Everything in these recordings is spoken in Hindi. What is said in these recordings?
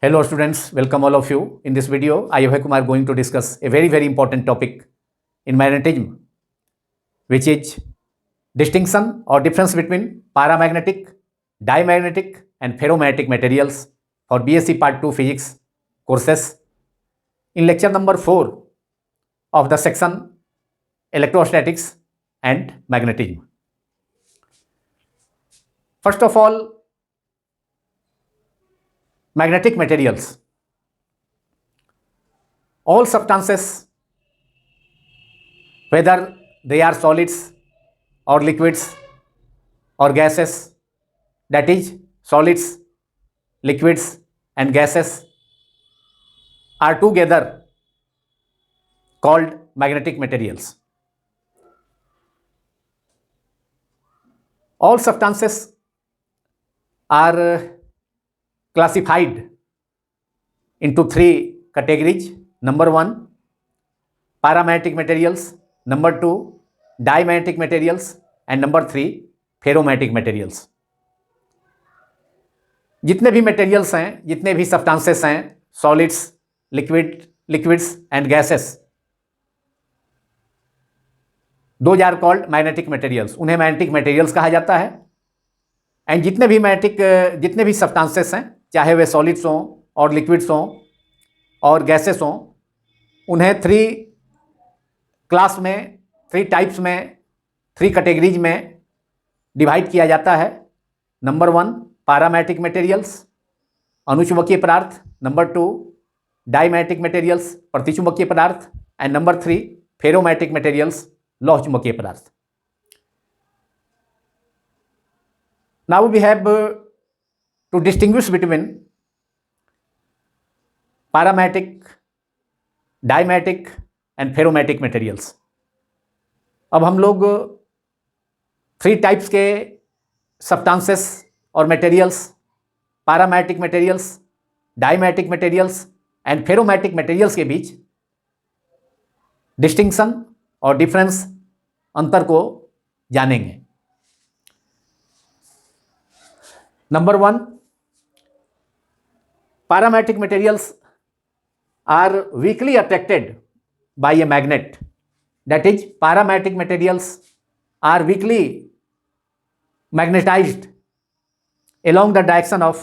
Hello students, welcome all of you. In this video, I, Abhay Kumar, going to discuss a very important topic in magnetism, which is distinction or difference between paramagnetic, diamagnetic and ferromagnetic materials for BSc Part 2 Physics courses. In lecture number 4 of the section Electrostatics and Magnetism. First of all, magnetic materials. All substances, whether they are solids or liquids or gases, that is solids, liquids and gases, are together called magnetic materials. All substances are classified into three categories. Number 1, paramagnetic materials. Number 2, diamagnetic materials. And number 3, ferromagnetic materials. जितने भी materials हैं, जितने भी substances हैं, solids, liquids and gases, those are called magnetic materials. उन्हें magnetic materials कहा जाता है. एंड जितने भी सब्सटेंसेस हैं, चाहे वे सॉलिड्स हों और लिक्विड्स हों और गैसेस हों, उन्हें 3 क्लास में, 3 टाइप्स में, 3 कैटेगरीज में डिवाइड किया जाता है. नंबर 1, पैरामैग्नेटिक मटेरियल्स, अनुचुंबकीय पदार्थ. नंबर 2, डायमैग्नेटिक मटेरियल्स, प्रतिचुंबकीय पदार्थ. एंड नंबर 3, फेरोमैग्नेटिक मटेरियल्स, लौह चुंबकीय पदार्थ. Now we have to distinguish between paramagnetic, diamagnetic and ferromagnetic materials. अब हम लोग 3 टाइप्स के सब्सटेंसेस और materials, paramagnetic materials, diamagnetic materials and ferromagnetic materials के बीच डिस्टिंक्शन और डिफरेंस, अंतर को जानेंगे. Number 1, paramagnetic materials are weakly attracted by a magnet. That is, paramagnetic materials are weakly magnetized along the direction of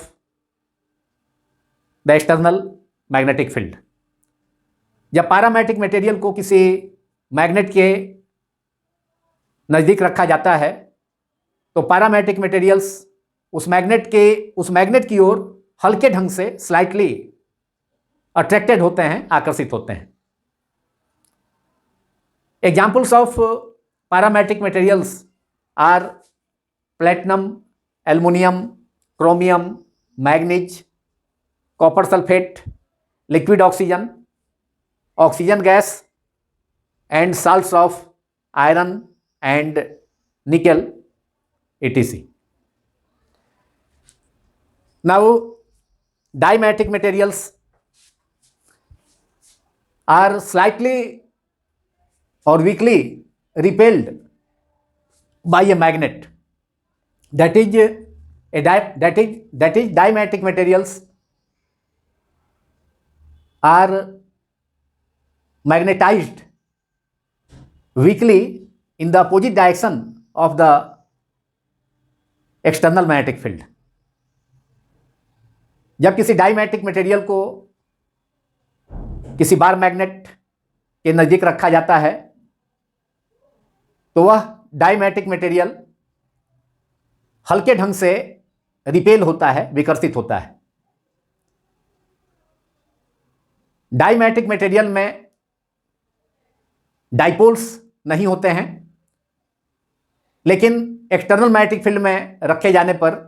the external magnetic field. जब पैरामैग्नेटिक मटेरियल को किसी मैग्नेट के नज़दीक रखा जाता है तो पैरामैग्नेटिक मटेरियल्स उस मैग्नेट की ओर हल्के ढंग से स्लाइटली अट्रैक्टेड होते हैं, आकर्षित होते हैं. Examples of paramagnetic materials are platinum, aluminium, chromium, manganese, copper sulphate, liquid oxygen, oxygen gas and salts of iron and nickel, etc. Now, diamagnetic materials are slightly or weakly repelled by a magnet. That is diamagnetic materials are magnetized weakly in the opposite direction of the external magnetic field. जब किसी डायमैग्नेटिक मटेरियल को किसी बार मैग्नेट के नज़दीक रखा जाता है तो वह डायमैग्नेटिक मटेरियल हल्के ढंग से रिपेल होता है, विकर्षित होता है. डायमैग्नेटिक मटेरियल में डाइपोल्स नहीं होते हैं, लेकिन एक्सटर्नल मैग्नेटिक फील्ड में रखे जाने पर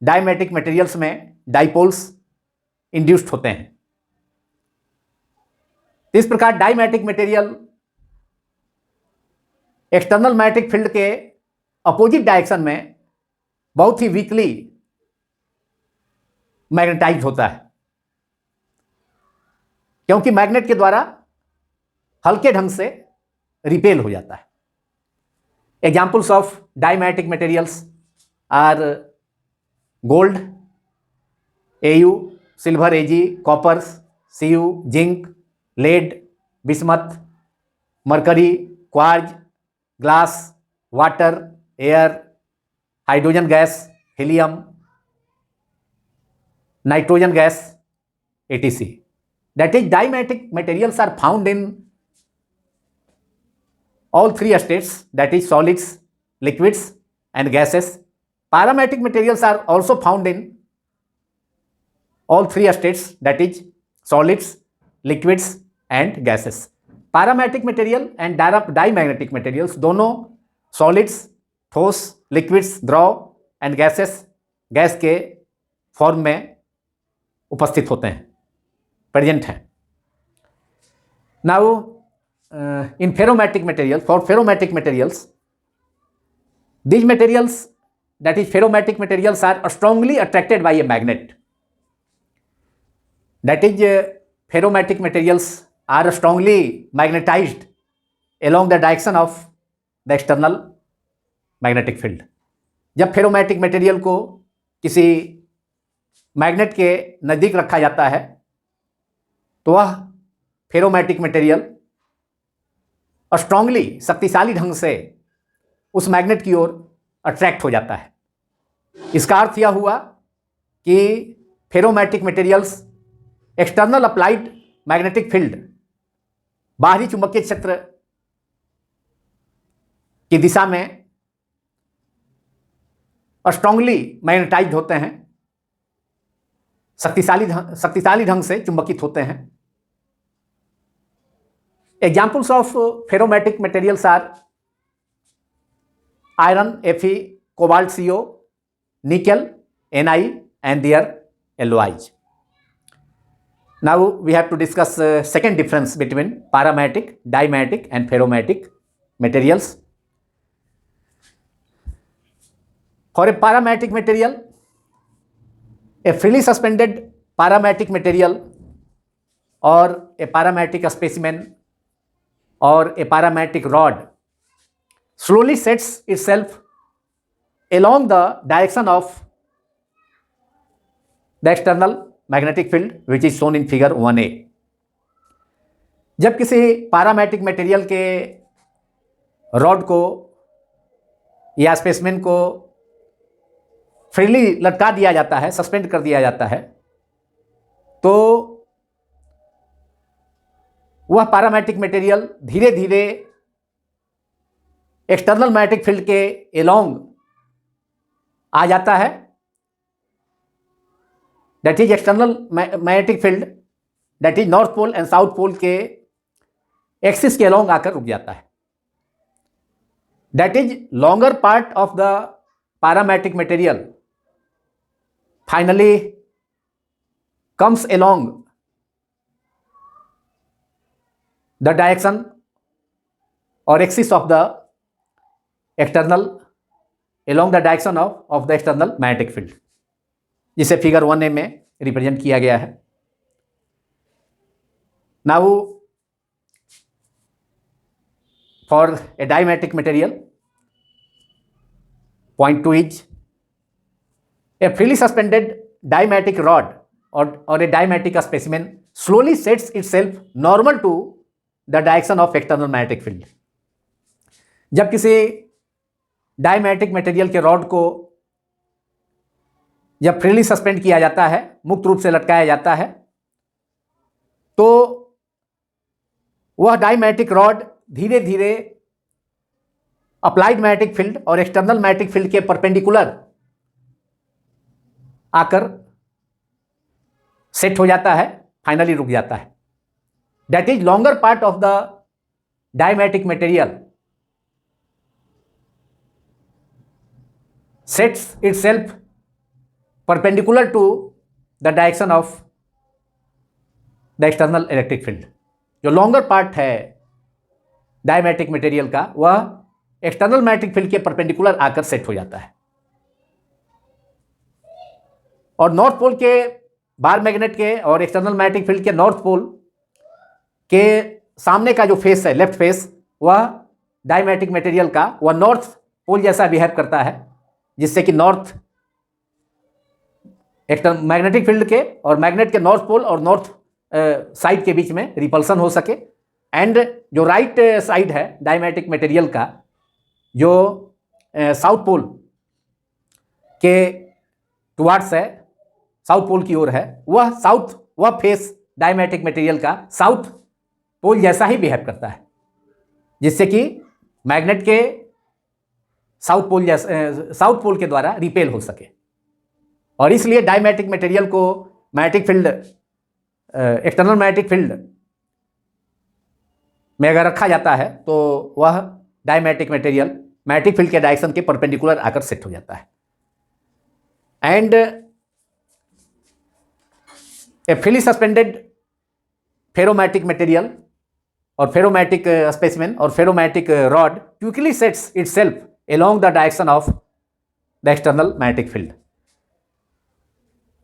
डायमैग्नेटिक मटेरियल्स में डाइपोल्स इंड्यूस्ड होते हैं. इस प्रकार diamagnetic material external magnetic field के अपोजिट डायरेक्शन में बहुत ही वीकली मैग्नेटाइज होता है, क्योंकि मैग्नेट के द्वारा हल्के ढंग से रिपेल हो जाता है. Examples of diamagnetic materials are gold, Au, silver A G, copper, C U, zinc, lead, bismuth, mercury, quartz, glass, water, air, hydrogen gas, helium, nitrogen gas, etc. That is, dimatic materials are found in all three states, that is solids, liquids and gases. Paramatic materials are also found in all three states, that is solids, liquids and gases. Paramatic material and dimagnetic materials दोनों solids, ठोस, liquids, द्रव and gases, गैस के फॉर्म में उपस्थित होते हैं, प्रेजेंट हैं. Now in ferromatic material, for ferromatic materials, these materials, that is ferromatic materials, are strongly attracted by a magnet. That is, ferromatic materials are strongly magnetized along the direction of the external magnetic field. जब फेरोमैटिक मटेरियल को किसी मैग्नेट के नज़दीक रखा जाता है तो वह फेरोमैटिक मटेरियल स्ट्रांगली, शक्तिशाली ढंग से उस मैग्नेट की ओर अट्रैक्ट हो जाता है. इसका अर्थ यह हुआ कि ferromagnetic materials external applied magnetic field, बाहरी चुंबकीय क्षेत्र की दिशा में स्ट्रांगली मैग्नेटाइज्ड होते हैं, शक्तिशाली ढंग से चुंबकित होते हैं. Examples of ferromagnetic materials are iron, Fe, cobalt, Co, nickel, Ni and their alloys. Now we have to discuss second difference between paramatic, dimatic and ferromatic materials. For a paramatic material, a freely suspended paramatic material or a paramatic specimen or a paramatic rod slowly sets itself along the direction of the external magnetic field, which is shown in figure 1a. जब किसी पैरामैटिक मटेरियल के रॉड को या स्पेसिमेन को फ्रीली लटका दिया जाता है, सस्पेंड कर दिया जाता है, तो वह पैरामैटिक मटेरियल धीरे धीरे एक्सटर्नल मैग्नेटिक फील्ड के एलोंग आ जाता है. That is external magnetic field, that is north pole and south pole के एक्सिस के एलोंग आकर रुक जाता है. That is longer part of the paramagnetic material finally comes along the direction or axis of the external, along the direction of the external magnetic field, जिसे फिगर 1a में रिप्रेजेंट किया गया है. Now for a dimatic material, point 2 is a freely suspended dimatic rod or a dimatic specimen slowly sets itself normal to the direction of external magnetic field. जब किसी डायमैटिक मटेरियल के रॉड को जब फ्रीली सस्पेंड किया जाता है, मुक्त रूप से लटकाया जाता है, तो वह डायमैटिक रॉड धीरे धीरे अप्लाइड मैग्नेटिक फील्ड और एक्सटर्नल मैग्नेटिक फील्ड के परपेंडिकुलर आकर सेट हो जाता है, फाइनली रुक जाता है. That is longer part of the diamagnetic material sets itself perpendicular to the direction of the external electric field. जो लॉन्गर पार्ट है डायमैटिक मटेरियल का, वह एक्सटर्नल मैग्नेटिक फील्ड के परपेंडिकुलर आकर सेट हो जाता है. और नॉर्थ पोल के बार मैग्नेट के और एक्सटर्नल मैग्नेटिक फील्ड के नॉर्थ पोल के सामने का जो फेस है, लेफ्ट फेस, वह डायमैटिक मटेरियल का वह नॉर्थ पोल जैसा बिहेव करता है, जिससे कि नॉर्थ एक्सटर्नल मैग्नेटिक फील्ड के और मैग्नेट के नॉर्थ पोल और नॉर्थ साइड के बीच में रिपल्सन हो सके। एंड जो राइट साइड है डायमैटिक मटेरियल का, जो साउथ पोल के टुवार्ड्स है, साउथ पोल की ओर है, वह फेस डायमैटिक मटेरियल का साउथ पोल जैसा ही बिहेव करता है, जिससे कि मैग्नेट के साउथ पोल के द्वारा रिपेल हो सके। और इसलिए डायमैटिक मटेरियल को magnetic field, external magnetic field में अगर रखा जाता है तो वह डायमैटिक मटेरियल मैग्नेटिक फील्ड के डायरेक्शन के परपेंडिकुलर आकर सेट हो जाता है। And A freely suspended ferromagnetic material और फेरोमैग्नेटिक स्पेसिमेन और ferromagnetic rod quickly sets itself along the direction of the external magnetic field।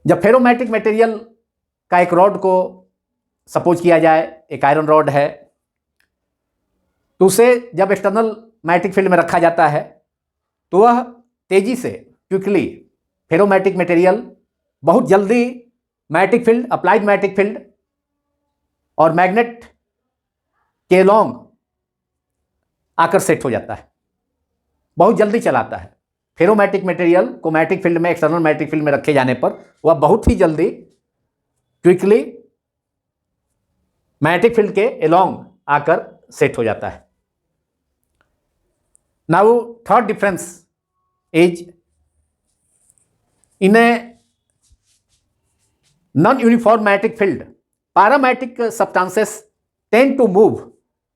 जब फेरोमैग्नेटिक मटेरियल का एक रॉड को सपोज किया जाए, एक आयरन रॉड है, तो उसे जब एक्सटर्नल मैग्नेटिक फील्ड में रखा जाता है तो वह तेजी से क्विकली फेरोमैग्नेटिक मटेरियल बहुत जल्दी magnetic field, applied magnetic field और मैग्नेट के लॉन्ग आकर सेट हो जाता है, बहुत जल्दी चलाता है। फेरोमैग्नेटिक मटेरियल को मैग्नेटिक फील्ड में, एक्सटर्नल मैग्नेटिक फील्ड में रखे जाने पर वह बहुत ही जल्दी क्विकली मैग्नेटिक फील्ड के अलोंग आकर सेट हो जाता है। Now third difference is in a non-uniform magnetic field paramagnetic substances tend to move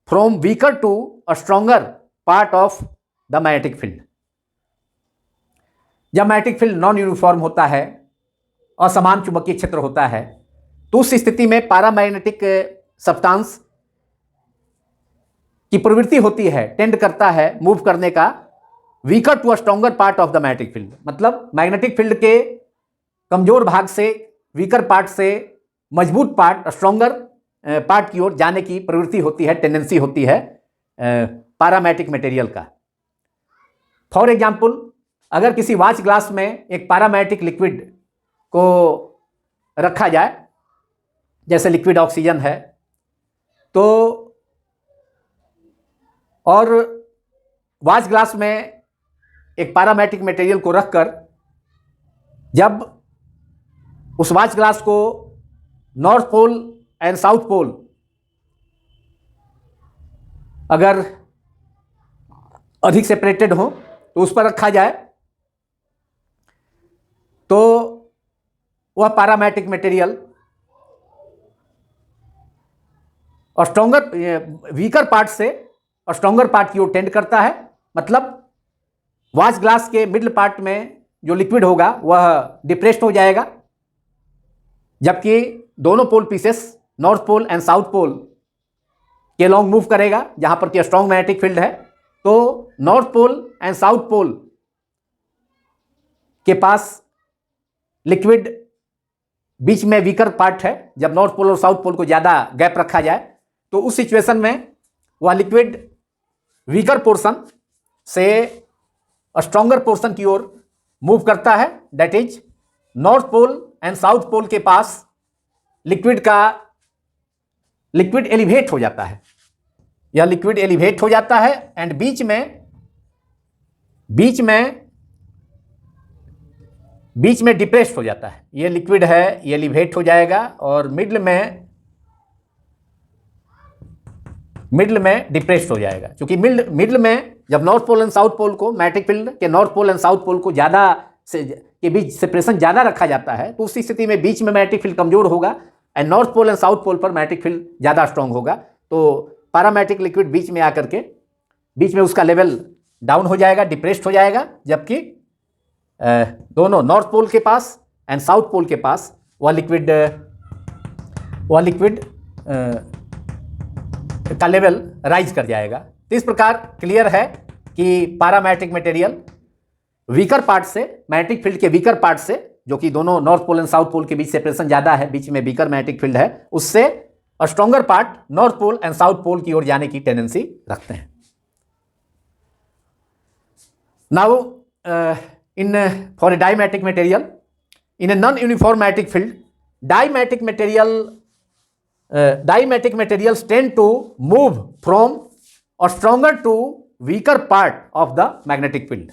from weaker to a stronger part of the magnetic field. जब मैग्नेटिक फील्ड नॉन यूनिफॉर्म होता है, असमान चुंबकीय क्षेत्र होता है, तो उस स्थिति में पैरामैग्नेटिक सब्सटेंस की प्रवृत्ति होती है, टेंड करता है मूव करने का weaker to a stronger part of the magnetic field. मतलब मैग्नेटिक फील्ड के कमजोर भाग से, वीकर पार्ट से मजबूत पार्ट, स्ट्रॉन्गर पार्ट की ओर जाने की प्रवृत्ति होती है, टेंडेंसी होती है पैरामैग्नेटिक मटेरियल का। फॉर एग्जाम्पल, अगर किसी वॉच ग्लास में एक पैरामैग्नेटिक लिक्विड को रखा जाए, जैसे लिक्विड ऑक्सीजन है, तो और वॉच ग्लास में एक पैरामैग्नेटिक मटेरियल को रखकर जब उस वॉच ग्लास को north pole and south pole अगर अधिक सेपरेटेड हो तो उस पर रखा जाए, तो वह पैरामैग्नेटिक मटेरियल और स्ट्रॉन्गर वीकर पार्ट से और स्ट्रॉन्गर पार्ट की ओर टेंड करता है। मतलब वॉच ग्लास के मिडल पार्ट में जो लिक्विड होगा वह डिप्रेस्ड हो जाएगा, जबकि दोनों pole pieces north pole and south pole के लॉन्ग मूव करेगा, जहां पर कि स्ट्रॉन्ग मैग्नेटिक फील्ड है। तो north pole and south pole के पास लिक्विड बीच में वीकर पार्ट है। जब नॉर्थ पोल और साउथ पोल को ज़्यादा गैप रखा जाए तो उस सिचुएशन में वह लिक्विड वीकर पोर्शन से स्ट्रॉन्गर पोर्शन की ओर मूव करता है। That is north pole and south pole के पास लिक्विड एलिवेट हो जाता है, यह लिक्विड एलिवेट हो जाता है एंड बीच में डिप्रेस्ड हो जाता है। ये लिक्विड है, ये एलिवेट हो जाएगा और मिडल में डिप्रेस्ड हो जाएगा। क्योंकि मिडल में जब north pole and south pole को, मैग्नेटिक फील्ड के north pole and south pole को के बीच सेपरेशन ज़्यादा रखा जाता है, तो उस स्थिति में बीच में मैग्नेटिक फील्ड कमजोर होगा and north pole and south pole पर मैग्नेटिक फील्ड ज़्यादा स्ट्रॉन्ग होगा। तो पैरामैग्नेटिक लिक्विड बीच में आकर के बीच में उसका लेवल डाउन हो जाएगा, डिप्रेस्ड हो जाएगा, जबकि दोनों नॉर्थ पोल के पास एंड साउथ पोल के पास वह लिक्विड का लेवल राइज कर जाएगा। तो इस प्रकार क्लियर है कि पैरामैग्नेटिक मटेरियल वीकर पार्ट से, मैग्नेटिक फील्ड के वीकर पार्ट से, जो कि दोनों north pole and south pole के बीच सेपरेशन ज़्यादा है, बीच में वीकर मैग्नेटिक फील्ड है, उससे और stronger part north pole and south pole की ओर जाने की टेंडेंसी रखते हैं। Now in for a diamagnetic material in a non-uniform magnetic field, dimatic materials tend to move from a stronger to weaker part of the magnetic field.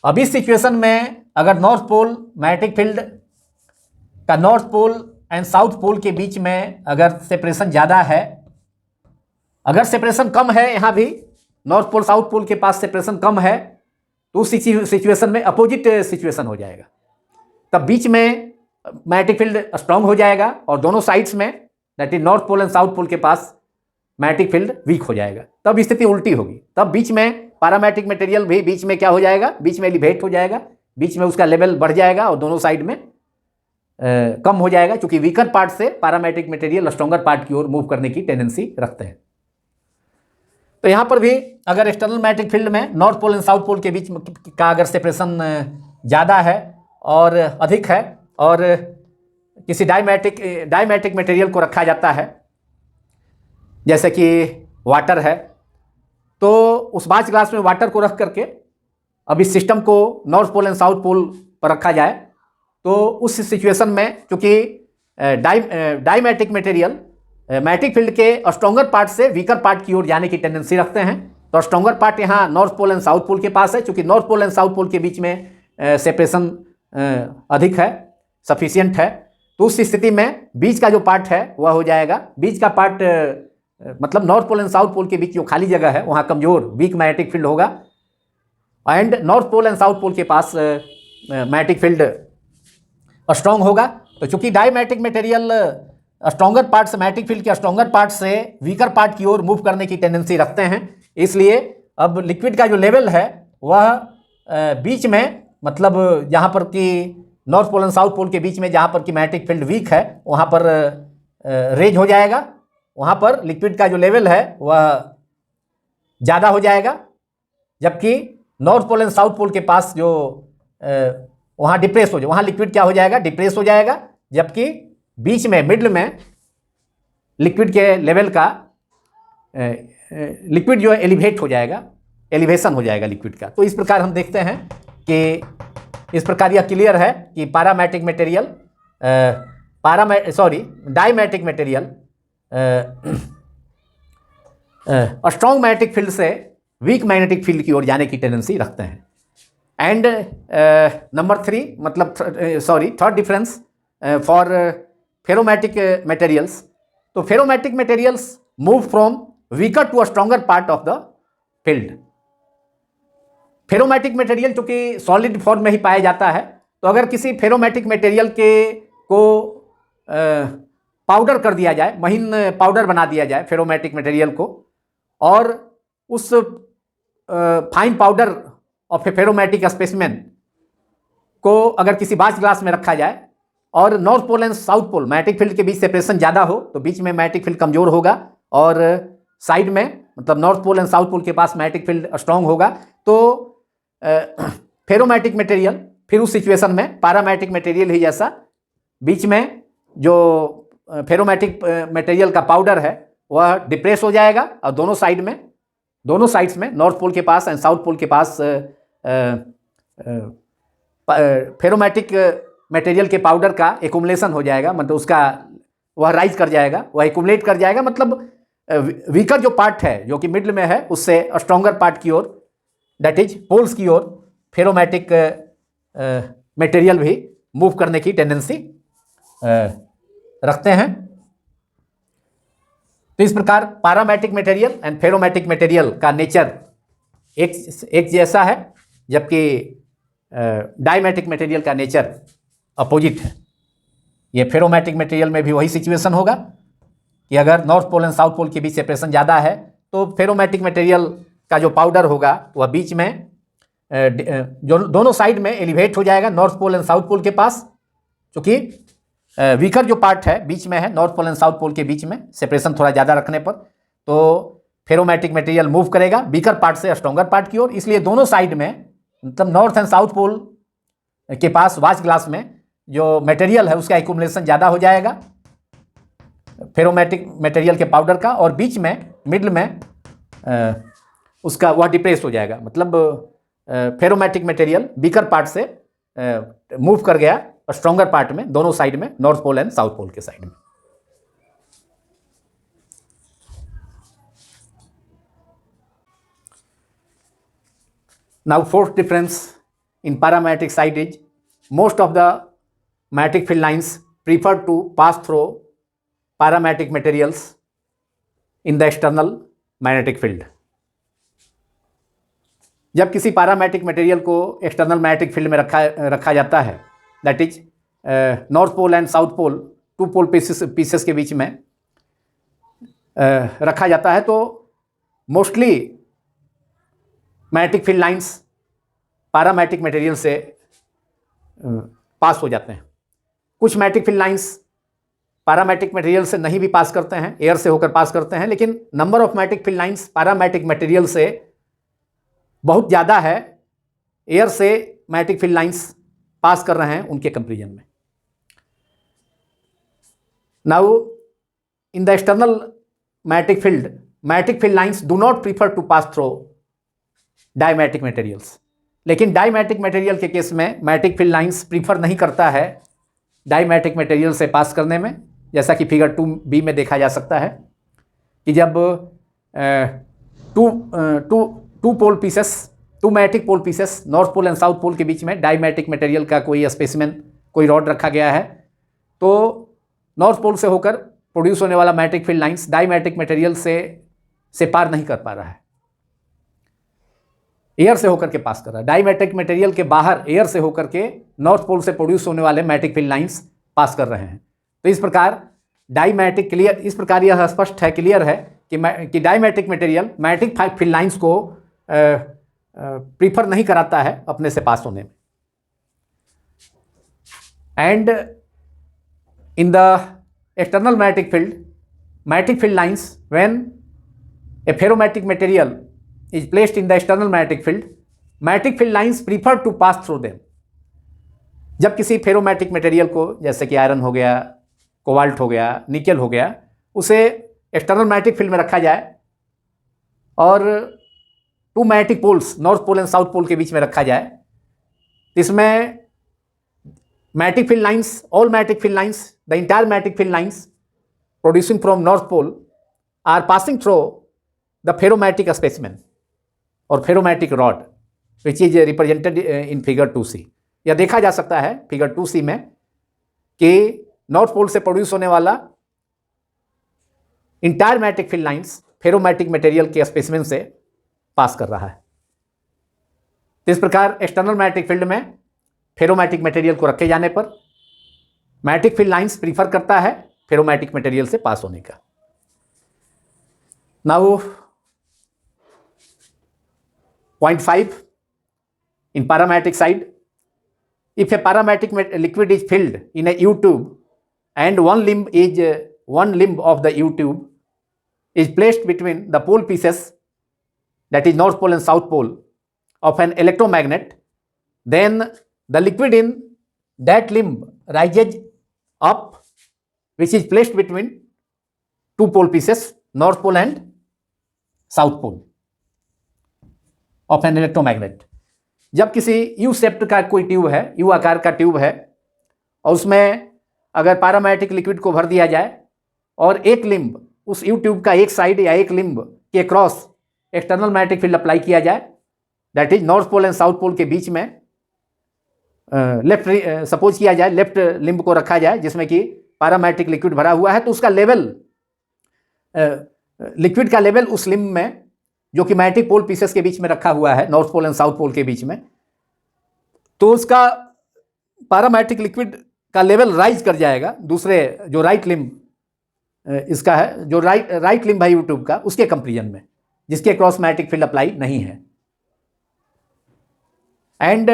अब इस सिचुएशन में अगर नॉर्थ पोल मैग्नेटिक फील्ड का north pole and south pole के बीच में अगर सेपरेशन ज़्यादा है, अगर सेपरेशन कम है, यहाँ भी नॉर्थ पोल साउथ पोल के पास सेपरेशन कम है, तो उस सिचुएशन में अपोजिट सिचुएशन हो जाएगा। तब बीच में मैग्नेटिक फील्ड स्ट्रांग हो जाएगा और दोनों साइड्स में that is north pole and south pole के पास मैग्नेटिक फील्ड वीक हो जाएगा। तब स्थिति उल्टी होगी। तब बीच में पैरामैग्नेटिक मटेरियल भी बीच में क्या हो जाएगा, बीच में एलिवेट हो जाएगा, बीच में उसका लेवल बढ़ जाएगा और दोनों साइड में कम हो जाएगा, क्योंकि वीकर पार्ट से पैरामैग्नेटिक मटेरियल स्ट्रॉन्गर पार्ट की ओर मूव करने की टेंडेंसी रखते हैं। तो यहाँ पर भी अगर एक्सटर्नल मैग्नेटिक फील्ड में north pole and south pole के बीच का अगर सेपरेशन ज़्यादा है और अधिक है और किसी डायमैग्नेटिक मटेरियल को रखा जाता है, जैसे कि वाटर है, तो उस बाच ग्लास में वाटर को रख करके अब इस सिस्टम को north pole and south pole पर रखा जाए, तो उस सिचुएशन में चूँकि डायमैग्नेटिक मटेरियल मैग्नेटिक फील्ड के स्ट्रॉन्गर पार्ट से वीकर पार्ट की ओर जाने की टेंडेंसी रखते हैं, तो स्ट्रॉन्गर पार्ट यहाँ north pole and south pole के पास है। चूँकि north pole and south pole के बीच में सेपरेशन अधिक है, सफिशियंट है, तो उस स्थिति में बीच का जो पार्ट है वह हो जाएगा, बीच का पार्ट मतलब north pole and south pole के बीच जो खाली जगह है वहाँ कमजोर वीक मैग्नेटिक फील्ड होगा, and north pole and south pole के पास मैग्नेटिक फील्ड स्ट्रॉन्ग होगा। तो चूंकि डायमैग्नेटिक मटेरियल स्ट्रॉन्गर पार्ट से मैग्नेटिक फील्ड के स्ट्रॉन्गर पार्ट से वीकर पार्ट की ओर मूव करने की टेंडेंसी रखते हैं, इसलिए अब लिक्विड का जो लेवल है वह बीच में, मतलब जहाँ पर कि north pole and south pole के बीच में जहाँ पर कि मैग्नेटिक फील्ड वीक है वहाँ पर रेज हो जाएगा, वहाँ पर लिक्विड का जो लेवल है वह ज़्यादा हो जाएगा, जबकि north pole and south pole के पास जो वहाँ डिप्रेस हो जाए, वहाँ लिक्विड क्या हो जाएगा, डिप्रेस हो जाएगा, जबकि बीच में मिडल में लिक्विड के लेवल का लिक्विड जो है एलिवेट हो जाएगा, एलिवेशन हो जाएगा लिक्विड का। तो इस प्रकार हम देखते हैं कि इस प्रकार यह क्लियर है कि diamagnetic material strong magnetic field से वीक मैग्नेटिक फील्ड की ओर जाने की टेंडेंसी रखते हैं। एंड नंबर 3 मतलब third difference for ferromagnetic materials, तो ferromagnetic materials move from weaker to a stronger part of the field. Ferromagnetic material चूंकि सॉलिड फॉर्म में ही पाया जाता है, तो अगर किसी फेरोमैग्नेटिक मटेरियल को पाउडर कर दिया जाए, महीन पाउडर बना दिया जाए फेरोमैग्नेटिक मटेरियल को, और उस fine powder of a ferromagnetic specimen को अगर किसी बाच ग्लास में रखा जाए और north pole and south pole magnetic field के बीच सेपरेशन ज़्यादा हो, तो बीच में मैग्नेटिक फील्ड कमज़ोर होगा और साइड में मतलब north pole and south pole के पास मैग्नेटिक फील्ड स्ट्रांग होगा। तो फेरोमैग्नेटिक मटेरियल फिर उस सिचुएशन में पैरामैग्नेटिक मटेरियल ही जैसा बीच में जो फेरोमैग्नेटिक मटेरियल का पाउडर है वह डिप्रेस हो जाएगा और दोनों साइड्स में नॉर्थ पोल के पास एंड साउथ पोल के पास फेरोमैग्नेटिक मटेरियल के पाउडर का एकुमुलेशन हो जाएगा, मतलब उसका वह राइज कर जाएगा, वह एकुमुलेट कर जाएगा, मतलब वीकर जो पार्ट है जो कि मिडल में है उससे स्ट्रॉन्गर पार्ट की ओर दैट इज पोल्स की ओर फेरोमैग्नेटिक मटेरियल भी मूव करने की टेंडेंसी रखते हैं। तो इस प्रकार paramagnetic material and ferromagnetic material का नेचर एक जैसा है, जबकि डायमैग्नेटिक मटेरियल का नेचर अपोजिट है। ये फेरोमैग्नेटिक मटेरियल में भी वही सिचुएशन होगा कि अगर north pole and south pole के बीच सेपरेशन ज़्यादा है तो फेरोमैग्नेटिक मटेरियल का जो पाउडर होगा वह बीच में जो दोनों साइड में एलिवेट हो जाएगा north pole and south pole के पास, क्योंकि वीकर जो पार्ट है बीच में है north pole and south pole के बीच में सेपरेशन थोड़ा ज़्यादा रखने पर, तो फेरोमैग्नेटिक मटेरियल मूव करेगा वीकर पार्ट से स्ट्रॉन्गर पार्ट की ओर, इसलिए दोनों साइड में मतलब नॉर्थ एंड साउथ पोल के पास वाच ग्लास में जो मटेरियल है उसका एक्यूमुलेशन ज़्यादा हो जाएगा फेरोमैग्नेटिक मटेरियल के पाउडर का, और बीच में मिडल में उसका वह डिप्रेस हो जाएगा, मतलब फेरोमैग्नेटिक मटेरियल वीकर पार्ट से मूव कर गया स्ट्रॉन्गर पार्ट में, दोनों साइड में, north pole and south pole के साइड में. Now fourth difference in paramagnetic side is most of the magnetic field lines prefer to pass through paramagnetic materials in the external magnetic field. जब किसी पैरामैग्नेटिक मटेरियल को एक्सटर्नल मैग्नेटिक फील्ड में रखा जाता है, that is north pole and south pole, two pole pieces के बीच में रखा जाता है, तो mostly magnetic field lines paramagnetic material से पास हो जाते हैं. कुछ magnetic field lines paramagnetic material से नहीं भी पास करते हैं, एयर से होकर पास करते हैं, लेकिन number of magnetic field lines paramagnetic material से बहुत ज़्यादा है एयर से मैग्नेटिक फील्ड लाइंस पास कर रहे हैं उनके कंपेरिजन में. Now in the external magnetic field lines do not prefer to pass through diamagnetic materials. लेकिन डायमैग्नेटिक मटेरियल के केस में मैग्नेटिक फील्ड लाइंस प्रीफर नहीं करता है डायमैग्नेटिक मटेरियल से पास करने में, जैसा कि फिगर 2b में देखा जा सकता है कि जब two magnetic pole pieces north pole and south pole के बीच में डायमैग्नेटिक मटेरियल का कोई स्पेसिमेन, कोई रॉड रखा गया है, तो नॉर्थ पोल से होकर प्रोड्यूस होने वाला magnetic field lines diamagnetic material से पार नहीं कर पा रहा है, एयर से होकर के पास कर रहा है. डायमैग्नेटिक मटेरियल के बाहर एयर से होकर के नॉर्थ पोल से प्रोड्यूस होने वाले मैग्नेटिक फील्ड लाइंस पास कर रहे हैं. तो इस प्रकार इस प्रकार यह स्पष्ट है, क्लियर है कि diamagnetic material magnetic field lines को प्रीफर नहीं कराता है अपने से पास होने में. And in the external magnetic field lines when A ferromagnetic material is placed in the external magnetic field lines prefer to pass through them. जब किसी फेरोमैग्नेटिक मटेरियल को, जैसे कि आयरन हो गया, कोबाल्ट हो गया, निकेल हो गया, उसे एक्सटर्नल मैग्नेटिक फील्ड में रखा जाए और two magnetic poles north pole and south pole के बीच में रखा जाए, इसमें magnetic field lines, all magnetic field lines, the entire magnetic field lines producing from north pole are passing through the ferromagnetic specimen और ferromagnetic rod which is represented in figure 2c. यह देखा जा सकता है फिगर 2c में कि नॉर्थ पोल से प्रोड्यूस होने वाला entire magnetic field lines ferromagnetic material के स्पेसिमेन से पास कर रहा है. इस प्रकार एक्सटर्नल मैग्नेटिक फील्ड में फेरोमैग्नेटिक मटेरियल को रखे जाने पर मैग्नेटिक फील्ड लाइंस प्रीफर करता है फेरोमैग्नेटिक मटेरियल से पास होने का. Now Point 5 in paramagnetic side, if a paramagnetic liquid is filled in a U-tube and one limb of the U-tube is placed between the pole pieces, that is north pole and south pole of an electromagnet, then the liquid in that limb rises up, which is placed between two pole pieces, north pole and south pole of an electromagnet. जब किसी यू शेप्ड का कोई ट्यूब है, यू आकार का ट्यूब है, और उसमें अगर पैरामैग्नेटिक लिक्विड को भर दिया जाए और एक लिम्ब, उस यू ट्यूब का एक साइड या एक लिम्ब के cross external magnetic field apply किया जाए, that is north pole and south pole के बीच में सपोज किया जाए लेफ्ट लिम्ब को रखा जाए जिसमें कि पैरामैग्नेटिक लिक्विड भरा हुआ है, तो उसका लेवल, लिक्विड का लेवल उस लिम्ब में जो कि मैग्नेटिक पोल पीसेस के बीच में रखा हुआ है, north pole and south pole के बीच में, तो उसका पैरामैग्नेटिक लिक्विड का लेवल राइज कर जाएगा दूसरे जो राइट लिम्ब इसका है, जो राइट लिम्ब है यूट्यूब का, उसके कंपेरिजन में जिसके क्रॉस मैग्नेटिक फील्ड अप्लाई नहीं है. And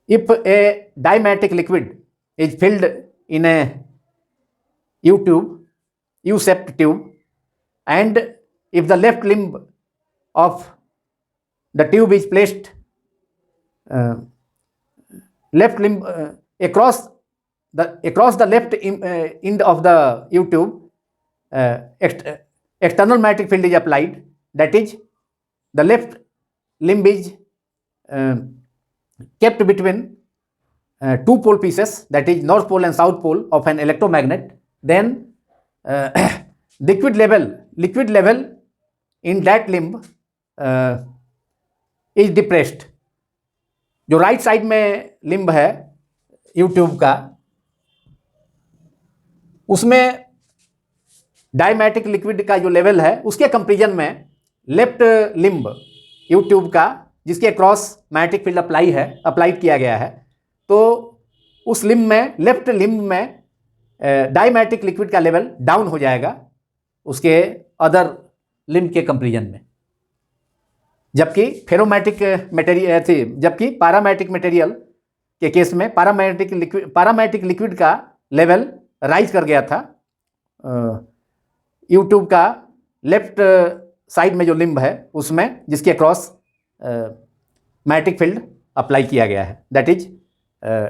if a dimagnetic liquid is filled in a U-shaped tube, and if the left limb of the tube is placed across the left end of the U-tube, external magnetic field is applied, that is the left limb is kept between two pole pieces, that is north pole and south pole of an electromagnet, then liquid level in that limb is depressed. जो राइट साइड में लिम्ब है यूट्यूब का, उसमें डायमैटिक लिक्विड का जो लेवल है उसके कंपेरिजन में लेफ्ट लिम्ब यूट्यूब का, जिसके क्रॉस मैग्नेटिक फील्ड अप्लाइड किया गया है, तो उस लिम्ब में, लेफ्ट लिम्ब में डायमैटिक लिक्विड का लेवल डाउन हो जाएगा उसके अदर लिम्ब के कंपेरिजन में। जबकि पैरामैटिक मटेरियल के केस में पैरामैटिक लिक्विड का लेवल राइज कर गया था यूट्यूब का लेफ्ट साइड में जो लिम्ब है उसमें, जिसके क्रॉस मैग्नेटिक फील्ड अप्लाई किया गया है, दैट इज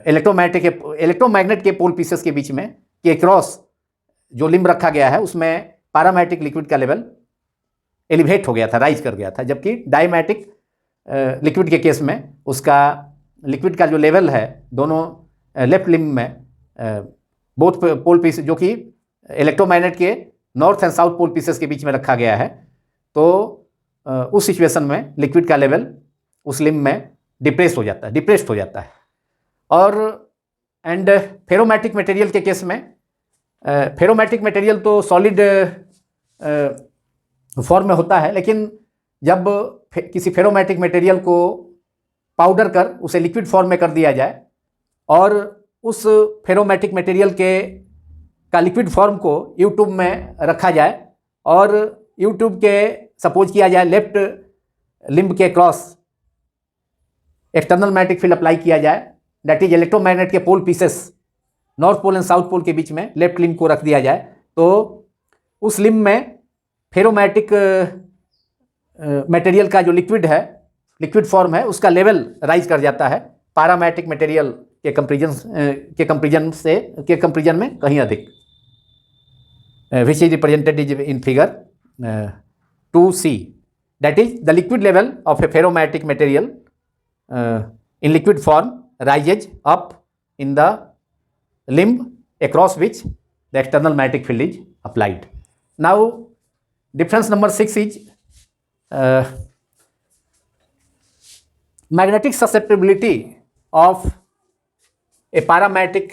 इलेक्ट्रोमैग्नेट के पोल पीसेस के बीच में के क्रॉस जो लिम्ब रखा गया है उसमें पैरामैटिक लिक्विड का लेवल एलिवेट हो गया था, राइज कर गया था। जबकि डायमैटिक लिक्विड के केस में उसका लिक्विड का जो लेवल है दोनों लेफ्ट लिम्ब में बोथ पोल पीस, जो कि इलेक्ट्रोमैग्नेट के north and south pole pieces के बीच में रखा गया है, तो उस सिचुएशन में लिक्विड का लेवल उस लिम्ब में डिप्रेस्ड हो जाता है। और एंड फेरोमैटिक मटेरियल के केस में, फेरोमैटिक मटेरियल तो सॉलिड फॉर्म में होता है, लेकिन जब किसी फेरोमैटिक मटेरियल को पाउडर कर उसे लिक्विड फॉर्म में कर दिया जाए और उस फेरोमैटिक मटेरियल का लिक्विड फॉर्म को यूट्यूब में रखा जाए और यूट्यूब के सपोज किया जाए लेफ्ट लिम्ब के cross external magnetic field apply किया जाए, दैट इज इलेक्ट्रोमैग्नेट के pole pieces north pole and south pole के बीच में लेफ्ट लिम्ब को रख दिया जाए, तो उस लिम्ब में फेरोमैटिक मटेरियल का जो लिक्विड फॉर्म है उसका लेवल राइज कर जाता है पैरामैटिक मटेरियल के कंपेरिजन में कहीं अधिक, which is represented in figure 2C, that is the liquid level of a ferromagnetic material in liquid form rises up in the limb across which the external magnetic field is applied. Now difference number 6 is magnetic susceptibility of a paramagnetic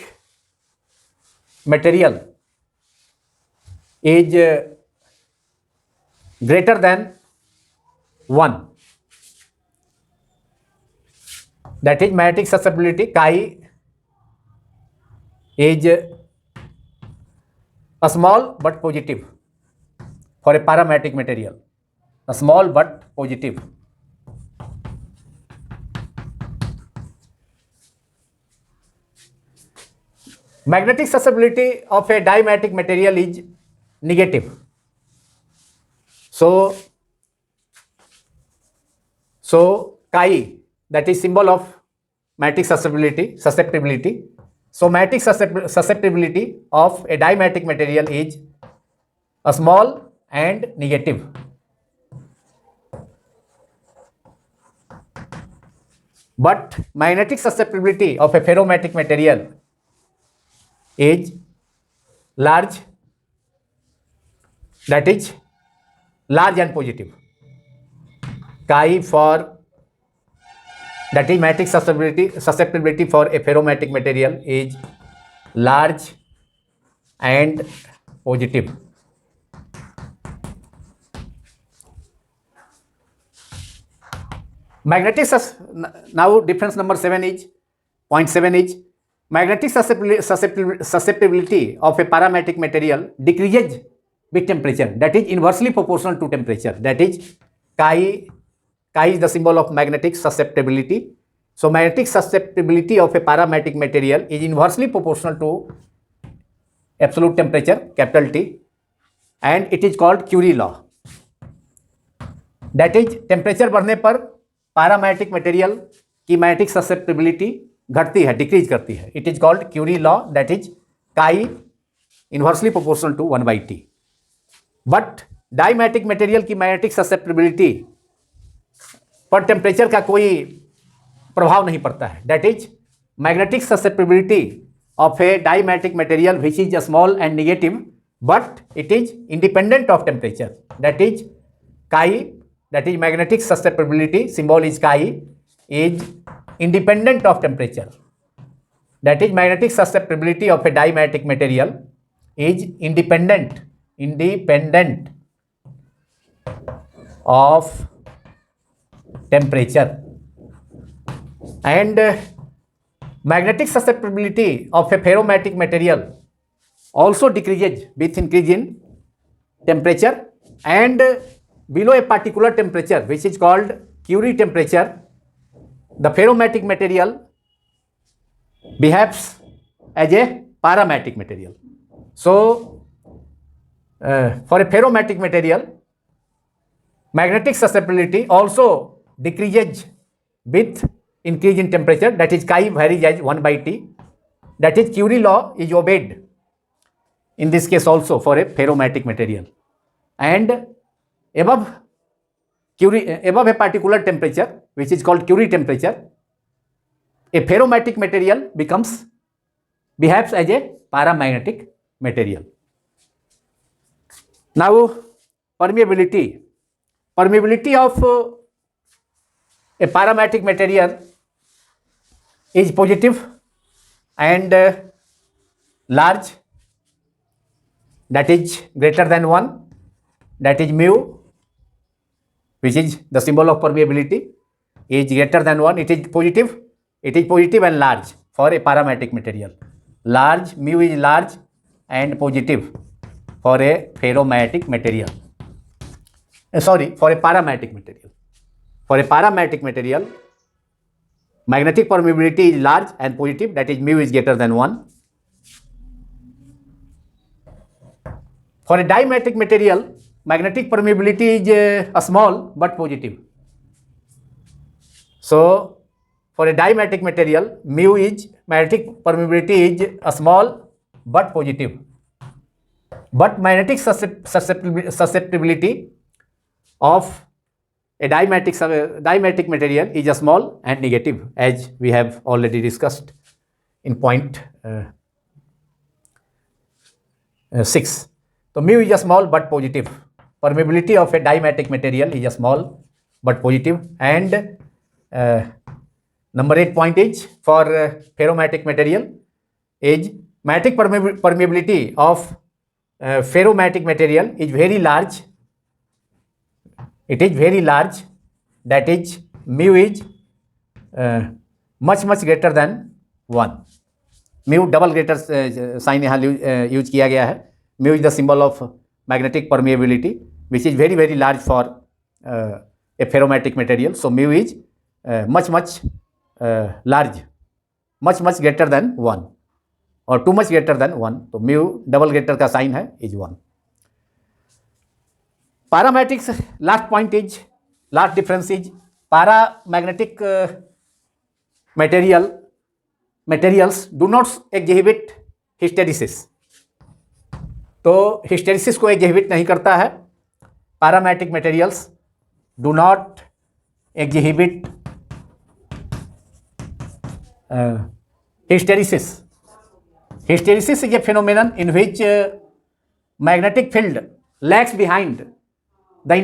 material is greater than 1. That is magnetic susceptibility chi is a small but positive for a paramagnetic material, a small but positive. Magnetic susceptibility of a dimagnetic material is negative. So chi, that is symbol of magnetic susceptibility. So magnetic susceptibility of a dimagnetic material is a small and negative. But magnetic susceptibility of a ferromagnetic material is large, that is large and positive. Chi for, that is magnetic susceptibility for a ferromagnetic material is large and positive. Now difference number 7 is, point 7 is, magnetic susceptibility of a paramagnetic material decreases with temperature, that is inversely proportional to temperature, that is chi is the symbol of magnetic susceptibility. So magnetic susceptibility of a paramagnetic material is inversely proportional to absolute temperature, capital T, and it is called Curie law. That is temperature बढ़ने पर पैरामैग्नेटिक मटेरियल की मैग्नेटिक ससेप्टिबिलिटी घटती है, डिक्रीज करती है. It is called Curie law, that is chi inversely proportional to 1/T. But diamagnetic material की मैग्नेटिक ससेप्टिबिलिटी पर टेम्परेचर का कोई प्रभाव नहीं पड़ता है. That is magnetic susceptibility of a diamagnetic material which is small and negative but it is independent of temperature. That is chi, that is magnetic susceptibility, symbol is chi, is independent of temperature. That is magnetic susceptibility of a dimatic material is independent of temperature. And magnetic susceptibility of a ferromatic material also decreases with increase in temperature, and below a particular temperature which is called Curie temperature, the ferromatic material behaves as a paramatic material. So for a ferromatic material, magnetic susceptibility also decreases with increase in temperature. That is chi varies as 1 by T. That is Curie law is obeyed in this case also for a ferromatic material. And above a particular temperature which is called Curie temperature, a ferromatic material behaves as a paramagnetic material. Now permeability of a paramagnetic material is positive and large, that is greater than 1, that is mu, which is the symbol of permeability, is greater than 1. It is positive and large for a paramagnetic material. Large, mu is large and positive for a ferromagnetic material. For a paramagnetic material. For a paramagnetic material, magnetic permeability is large and positive, that is mu is greater than 1. For a dimatic material, magnetic permeability is small but positive. So for a dimatic material, magnetic permeability is small but positive. But magnetic susceptibility of a dimatic material is small and negative, as we have already discussed in point 6. So mu is small but positive. Permeability of a dimatic material is small but positive. And number 8 point is for ferromatic material is magnetic permeability of ferromatic material is very large. It is very large, that is mu is much greater than 1. Mu double greater sign यहाँ यूज किया गया है. Mu is the symbol of magnetic permeability, which is very large for a ferromatic material. So mu is much large, much greater than 1 or too much greater than 1. तो mu डबल ग्रेटर का साइन है is 1. Paramagnetic last difference is paramagnetic materials do not exhibit hysteresis. तो हिस्टेरिसिस को एग्जिबिट नहीं करता है. Paramagnetic materials do not exhibit hysteresis. Hysteresis is a phenomenon in which magnetic field lags behind the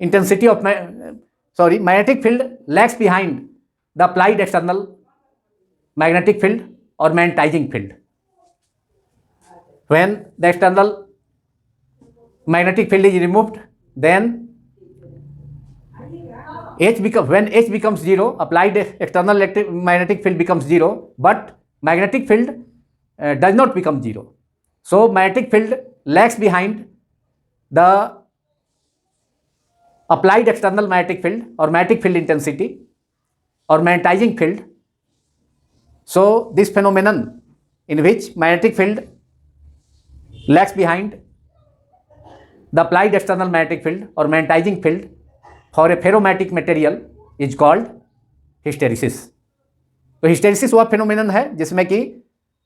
intensity of magnetic field lags behind the applied external magnetic field or magnetizing field. When the external magnetic field is removed, then when H becomes 0, applied external magnetic field becomes 0, but magnetic field does not become 0. So magnetic field lags behind the applied external magnetic field or magnetic field intensity or magnetizing field. So this phenomenon in which magnetic field lags behind the applied external magnetic field or magnetizing field for a ferromatic material is called hysteresis. तो हिस्टेरिसिस वह फिनोमिनन है जिसमें कि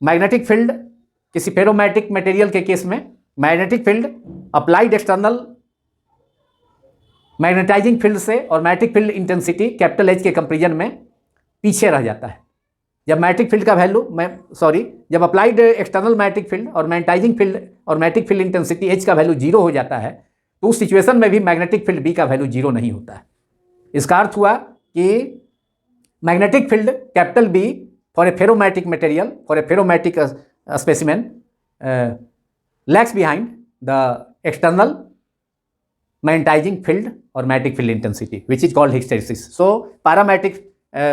मैग्नेटिक फील्ड किसी फेरोमैटिक मटेरियल के केस में magnetic field applied external magnetising field से और magnetic field intensity capital H के कंपेरिजन में पीछे रह जाता है। जब मैग्नेटिक फील्ड का वैल्यू जब अप्लाइड एक्सटर्नल मैग्नेटिक फील्ड और मैग्नेटाइजिंग फील्ड और मैग्नेटिक फील्ड इंटेंसिटी H का वैल्यू 0 हो जाता है, तो उस सिचुएशन में भी मैग्नेटिक फील्ड B का वैल्यू 0 नहीं होता है। इसका अर्थ हुआ कि magnetic field capital B for a ferromagnetic material, for a ferromagnetic specimen lags behind the external magnetising field और magnetic field intensity which is called hysteresis. So paramagnetic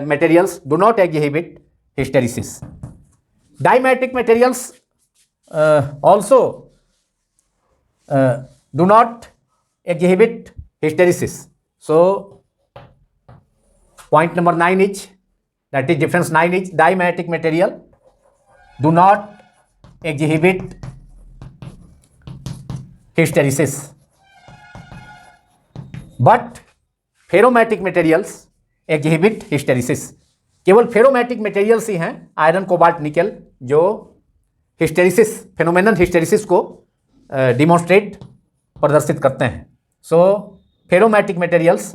materials do not exhibit hysteresis. Dimagnetic materials also do not exhibit hysteresis. So point number 9 is, that is difference 9 is, dimagnetic material do not exhibit hysteresis, but ferromagnetic materials exhibit hysteresis. केवल फेरोमैटिक मटेरियल्स ही हैं, आयरन, कोबाल्ट, निकेल, जो हिस्टेरिसिस, फेनोमेनल हिस्टेरिसिस को डिमॉन्स्ट्रेट, प्रदर्शित करते हैं। So ferromagnetic materials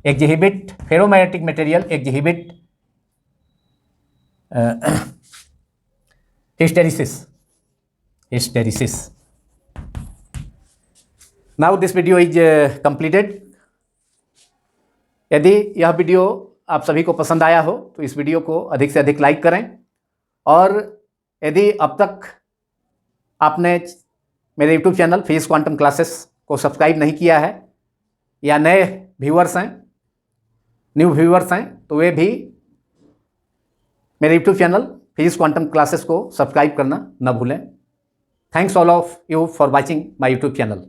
exhibit ferromagnetic material exhibit hysteresis. Now this video is completed. यदि यह वीडियो आप सभी को पसंद आया हो तो इस वीडियो को अधिक से अधिक लाइक करें, और यदि अब तक आपने मेरे YouTube channel physics quantum classes को सब्सक्राइब नहीं किया है, या न्यू व्यूअर्स हैं, तो वे भी मेरे YouTube channel physics quantum classes को सब्सक्राइब करना न भूलें। Thanks all of you for watching my YouTube channel.